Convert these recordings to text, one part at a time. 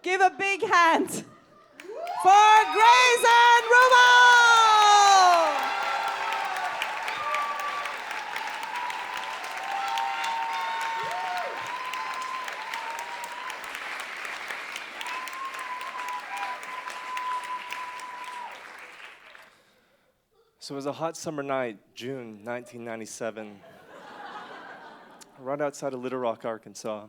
Give a big hand for Grayson Ruple! So it was a hot summer night, June 1997, right outside of Little Rock, Arkansas.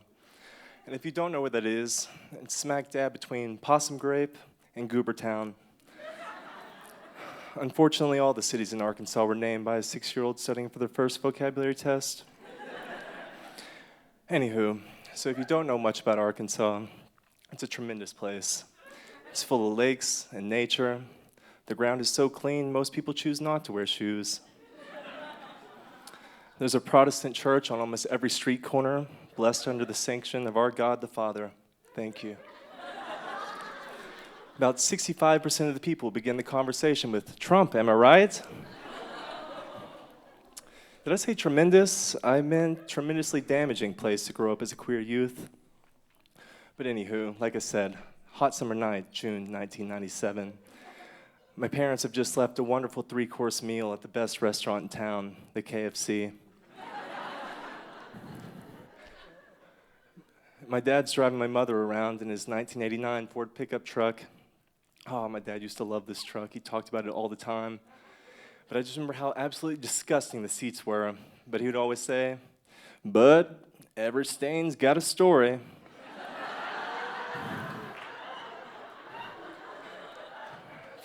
And if you don't know where that is, it's smack dab between Possum Grape and Goobertown. Unfortunately, all the cities in Arkansas were named by a 6-year-old studying for their first vocabulary test. Anywho, so if you don't know much about Arkansas, it's a tremendous place. It's full of lakes and nature. The ground is so clean, most people choose not to wear shoes. There's a Protestant church on almost every street corner, blessed under the sanction of our God the Father. Thank you. About 65% of the people begin the conversation with, "Trump, am I right?" Did I say tremendous? I meant tremendously damaging place to grow up as a queer youth. But anywho, like I said, hot summer night, June 1997. My parents have just left a wonderful 3-course meal at the best restaurant in town, the KFC. My dad's driving my mother around in his 1989 Ford pickup truck. Oh, my dad used to love this truck. He talked about it all the time. But I just remember how absolutely disgusting the seats were. But he would always say, "But every stain's got a story."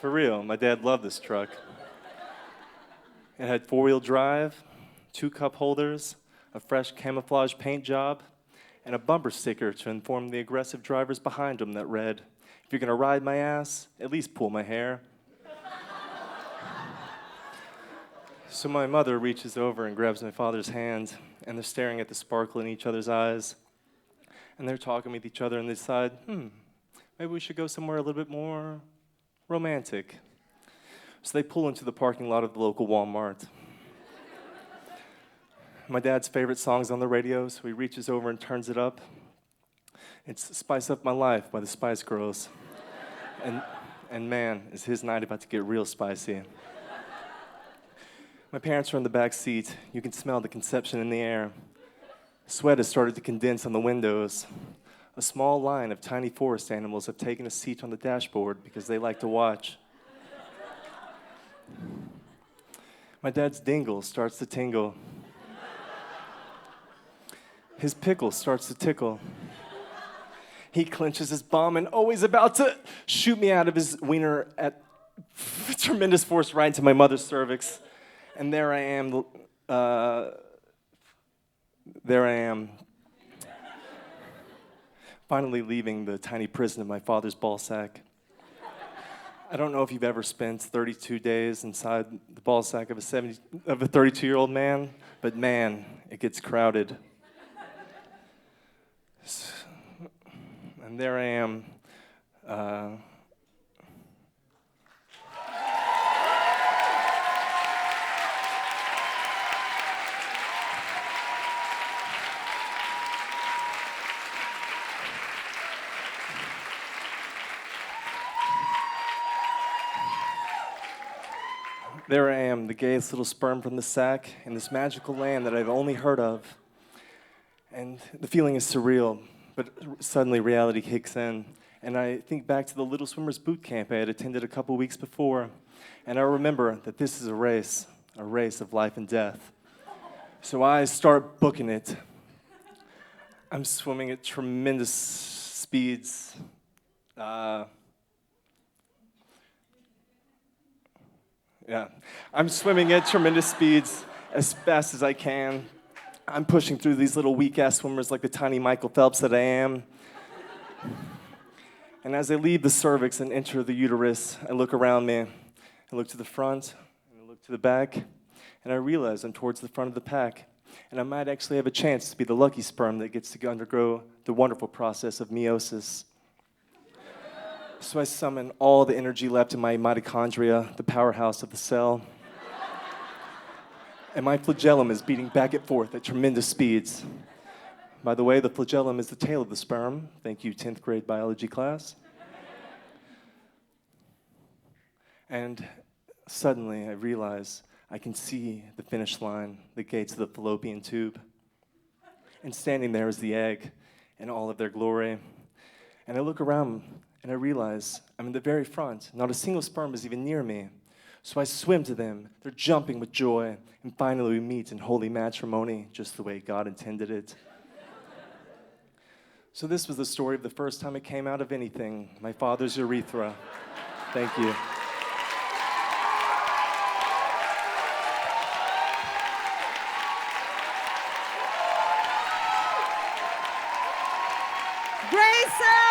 For real, my dad loved this truck. It had 4-wheel drive, 2 cup holders, a fresh camouflage paint job, and a bumper sticker to inform the aggressive drivers behind him that read, "If you're gonna ride my ass, at least pull my hair." So my mother reaches over and grabs my father's hand, and they're staring at the sparkle in each other's eyes. And they're talking with each other, and they decide, maybe we should go somewhere a little bit more romantic. So they pull into the parking lot of the local Walmart. My dad's favorite song's on the radio, so he reaches over and turns it up. It's "Spice Up My Life" by the Spice Girls. And man, is his night about to get real spicy. My parents are in the back seat. You can smell the conception in the air. Sweat has started to condense on the windows. A small line of tiny forest animals have taken a seat on the dashboard because they like to watch. My dad's dingle starts to tingle. His pickle starts to tickle. He clenches his bum and always about to shoot me out of his wiener at tremendous force right into my mother's cervix. And there I am, finally leaving the tiny prison of my father's ball sack. I don't know if you've ever spent 32 days inside the ball sack of a 32-year-old man, but man, it gets crowded. And there I am. There I am, the gayest little sperm from the sack in this magical land that I've only heard of. And the feeling is surreal, but suddenly reality kicks in. And I think back to the Little Swimmers boot camp I had attended a couple weeks before. And I remember that this is a race of life and death. So I start booking it. I'm swimming at tremendous speeds. I'm swimming at tremendous speeds as fast as I can. I'm pushing through these little weak-ass swimmers like the tiny Michael Phelps that I am. And as I leave the cervix and enter the uterus, I look around me. I look to the front, and I look to the back, and I realize I'm towards the front of the pack. And I might actually have a chance to be the lucky sperm that gets to undergo the wonderful process of meiosis. So I summon all the energy left in my mitochondria, the powerhouse of the cell. And my flagellum is beating back and forth at tremendous speeds. By the way, the flagellum is the tail of the sperm. Thank you, 10th grade biology class. And suddenly I realize I can see the finish line, the gates of the fallopian tube. And standing there is the egg in all of their glory. And I look around and I realize I'm in the very front. Not a single sperm is even near me. So I swim to them. They're jumping with joy. And finally we meet in holy matrimony, just the way God intended it. So this was the story of the first time it came out of anything, my father's urethra. Thank you. Grayson!